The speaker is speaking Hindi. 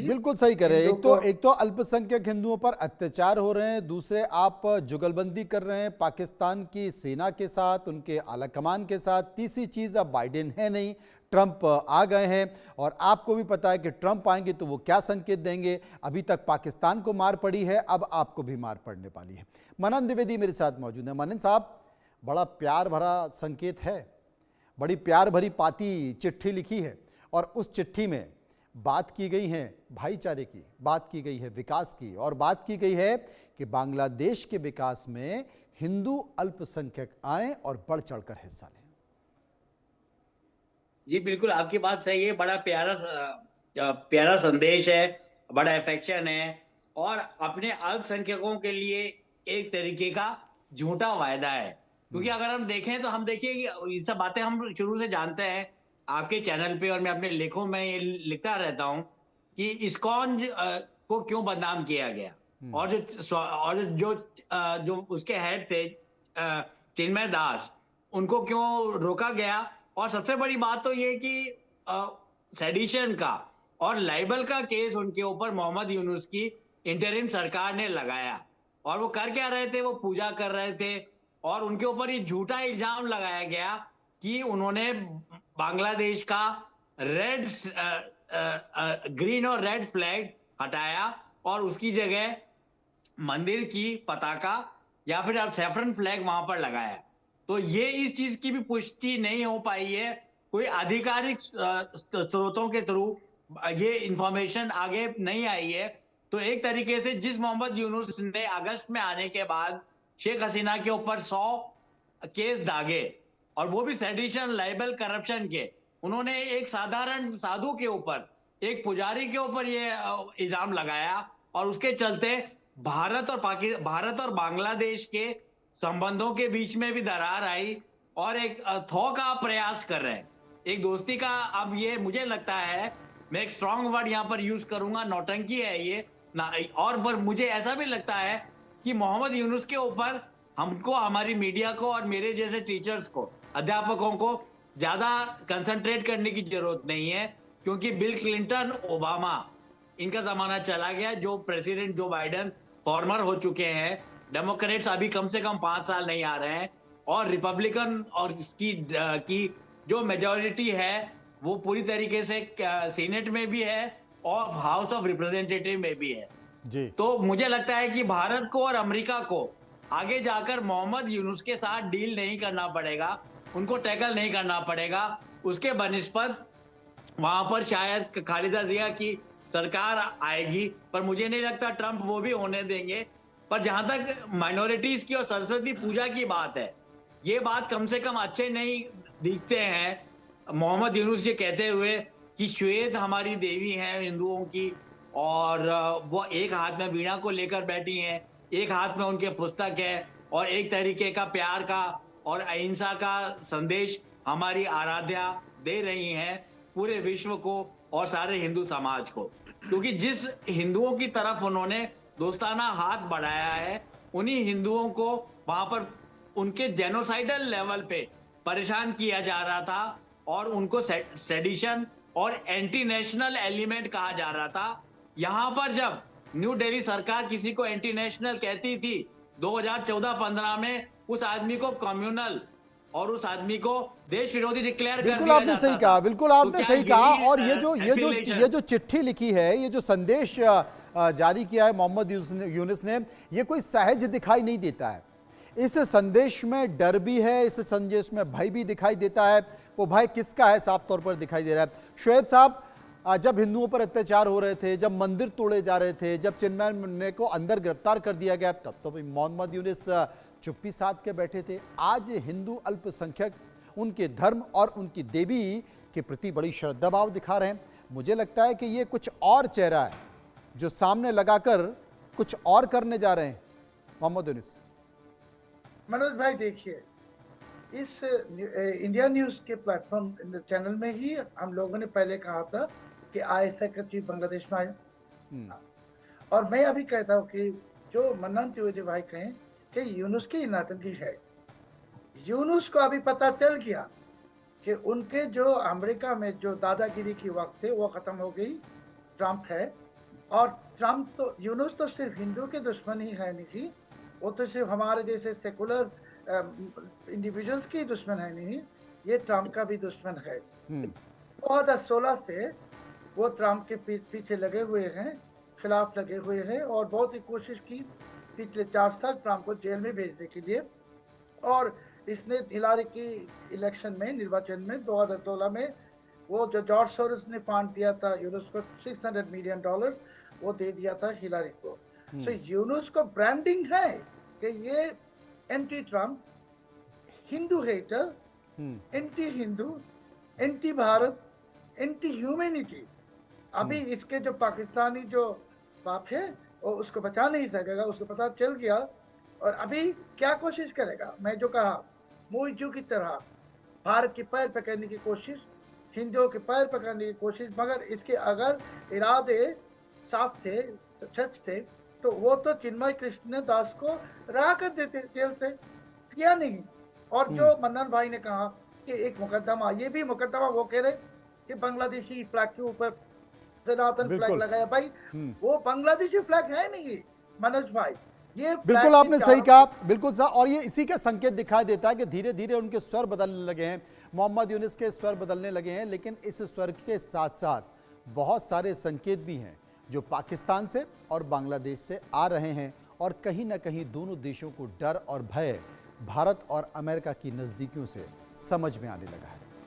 बिल्कुल सही कह रहे हैं। हिंदू को एक तो अल्पसंख्यक हिंदुओं पर अत्याचार हो रहे हैं, दूसरे आप जुगलबंदी कर रहे हैं पाकिस्तान की सेना के साथ, उनके आला कमान के साथ, तीसरी चीज अब बाइडेन है नहीं, ट्रंप आ गए हैं और आपको भी पता है कि ट्रंप आएंगे तो वो क्या संकेत देंगे। अभी तक पाकिस्तान को मार पड़ी है, अब आपको भी मार पड़ने वाली है। मनन द्विवेदी मेरे साथ मौजूद है। मनन साहब, बड़ा प्यार भरा संकेत है, बड़ी प्यार भरी पाती चिट्ठी लिखी है और उस चिट्ठी में बात की गई है भाईचारे की, बात की गई है विकास की, और बात की गई है कि बांग्लादेश के विकास में हिंदू अल्पसंख्यक आए और बढ़ चढ़कर हिस्सा लें। जी बिल्कुल, आपकी बात सही है। बड़ा प्यारा संदेश है, बड़ा अफेक्शन है और अपने अल्पसंख्यकों के लिए एक तरीके का झूठा वायदा है। क्योंकि अगर हम देखें तो हम देखिए कि ये सब बातें हम शुरू से जानते हैं आपके चैनल पे, और मैं अपने लेखों में ये लिखता रहता हूं कि इस्कॉन को क्यों बदनाम किया गया, और जो उसके हेड थे चिन्मय दास, उनको क्यों रोका गया। और सबसे बड़ी बात तो ये कि सेडिशन का और लाइबल का केस उनके ऊपर मोहम्मद यूनुस की इंटरिम सरकार ने लगाया। और वो कर क्या रहे थे, वो पूजा कर रहे थे और उनके ऊपर ये झूठा इल्जाम लगाया गया कि उन्होंने बांग्लादेश का रेड ग्रीन और रेड फ्लैग हटाया और उसकी जगह मंदिर की पताका या फिर आप सैफरन फ्लैग वहां पर लगाया। तो ये इस चीज की भी पुष्टि नहीं हो पाई है, कोई आधिकारिक स्रोतों के थ्रू ये इंफॉर्मेशन आगे नहीं आई है। तो एक तरीके से जिस मोहम्मद यूनुस ने अगस्त में आने के बाद शेख हसीना के ऊपर 100 केस दागे, और वो भी सेडिशन, लाइबल, करप्शन के, उन्होंने एक साधारण साधु के ऊपर, एक पुजारी के ऊपर ये इल्जाम लगाया और उसके चलते भारत और बांग्लादेश के संबंधों के बीच में भी दरार आई और एक थो का प्रयास कर रहे हैं, एक दोस्ती का। अब ये मुझे लगता है, मैं एक स्ट्रॉन्ग वर्ड यहाँ पर यूज करूंगा, नौटंकी है ये ना। और पर मुझे ऐसा भी लगता है कि मोहम्मद यूनुस के ऊपर हमको, हमारी मीडिया को और मेरे जैसे टीचर्स को, अध्यापकों को ज्यादा कंसंट्रेट करने की जरूरत नहीं है, क्योंकि बिल क्लिंटन, ओबामा, इनका जमाना चला गया। जो प्रेसिडेंट जो बाइडेन फॉर्मर हो चुके हैं, डेमोक्रेट्स अभी कम से कम 5 साल नहीं आ रहे हैं, और रिपब्लिकन और की जो मेजोरिटी है वो पूरी तरीके से सीनेट में भी है और हाउस ऑफ रिप्रेजेंटेटिव में भी है जी। तो मुझे लगता है कि भारत को और अमेरिका को आगे जाकर मोहम्मद यूनुस के साथ डील नहीं करना पड़ेगा, उनको टैकल नहीं करना पड़ेगा। उसके बनिस्पत वहां पर शायद खालिदा जिया की सरकार आएगी, पर मुझे नहीं लगता ट्रंप वो भी होने देंगे। पर जहां तक माइनॉरिटीज की और सरस्वती पूजा की बात है, ये बात कम से कम अच्छे नहीं दिखते हैं मोहम्मद यूनुस ये कहते हुए कि श्वेत हमारी देवी है हिंदुओं की, और वो एक हाथ में वीणा को लेकर बैठी हैं, एक हाथ में उनके पुस्तक है, और एक तरीके का प्यार का और अहिंसा का संदेश हमारी आराध्या दे रही हैं पूरे विश्व को और सारे हिंदू समाज को। क्योंकि जिस हिंदुओं की तरफ उन्होंने दोस्ताना हाथ बढ़ाया है, उन्हीं हिंदुओं को वहां पर उनके जेनोसाइडल लेवल पे परेशान किया जा रहा था और उनको सेडिशन और एंटी नेशनल एलिमेंट कहा जा रहा था। यहां पर जब न्यू दिल्ली सरकार किसी को एंटी नेशनल कहती थी 2014-15 में, उस आदमी को कम्युनल और उस आदमी को देश विरोधी डिक्लेयर कर बिल्कुल दिया आपने जाता सही था। कहा, बिल्कुल तो आपने क्या सही कहा। यही और ये जो चिट्ठी लिखी है, ये जो संदेश जारी किया है मोहम्मद यूनुस ने, ये कोई सहज दिखाई नहीं देता है। इस संदेश में डर भी है, इस संदेश में भय भी दिखाई देता है। वो भय किसका है, साफ तौर पर दिखाई दे रहा है। शोएब साहब, जब हिंदुओं पर अत्याचार हो रहे थे, जब मंदिर तोड़े जा रहे थे, जब चिन्मय मुंडे को अंदर गिरफ्तार कर दिया गया, तब तो मोहम्मद यूनुस चुप्पी साध के बैठे थे। आज हिंदू अल्पसंख्यक उनके धर्म और उनकी देवी के प्रति बड़ी श्रद्धा भाव दिखा रहे हैं। मुझे लगता है कि ये कुछ और चेहरा है जो सामने लगाकर कुछ और करने जा रहे हैं मोहम्मद यूनुस। मनोज भाई, देखिए, इस इंडिया न्यूज के प्लेटफॉर्म चैनल में ही हम लोगों ने पहले कहा था कि आईएसआई का चीफ बांग्लादेश में आया, और मैं अभी कहता हूँ कि जो मन्नान त्रिवेदी भाई कहें कि यूनुस की नाटंकी है। यूनुस को अभी पता चल गया कि उनके जो अमेरिका में जो दादागिरी की वक्त थे वो खत्म हो गई, ट्रंप है, और ट्रम्प तो यूनुस तो सिर्फ हिंदू के दुश्मन ही है नहीं, वो तो सिर्फ हमारे जैसे सेकुलर इंडिविजुअल्स की दुश्मन है नहीं, ये ट्रम्प का भी दुश्मन है। 2016 से वो ट्रम्प के पीछे लगे हुए हैं, खिलाफ लगे हुए हैं और बहुत ही कोशिश की पिछले 4 साल ट्रम्प को जेल में भेजने के लिए। और इसने हिलारी की इलेक्शन में, निर्वाचन में 2016 में वो जो जॉर्ज सोरोस ने फंड दिया था यूनुस को $600 मिलियन, वो दे दिया था हिलारी को। सो यूनुस को ब्रांडिंग है कि ये anti Trump, Hindu hater, anti Hindu, anti Bharat, anti humanity. अभी इसके जो पाकिस्तानी जो बाप है वो उसको बचा नहीं सकेगा, उसको पता चल गया। और अभी क्या कोशिश करेगा, मैं जो कहा मोइजू की तरह भारत के पैर पकड़ने की कोशिश, हिंदुओं के पैर पकड़ने की कोशिश। मगर इसके अगर इरादे साफ थे, सच थे, तो वो तो चिन्मय कृष्ण दास को रहा कर देते जेल से, किया नहीं। और जो मन्नन भाई ने कहा कि एक मुकदमा, ये भी मुकदमा वो कह रहे कि बांग्लादेशी फ्लैग के ऊपर सनातन फ्लैग लगाया। भाई वो बांग्लादेशी फ्लैग है नहीं मनोज भाई, ये बिल्कुल आपने सही कहा, बिल्कुल सही। और ये इसी का संकेत दिखाई देता है कि धीरे धीरे उनके स्वर बदलने लगे हैं, मोहम्मद यूनुस के स्वर बदलने लगे हैं। लेकिन इस स्वर के साथ साथ बहुत सारे संकेत भी हैं जो पाकिस्तान से और बांग्लादेश से आ रहे हैं और कहीं ना कहीं दोनों देशों को डर और भय भारत और अमेरिका की नज़दीकियों से समझ में आने लगा है।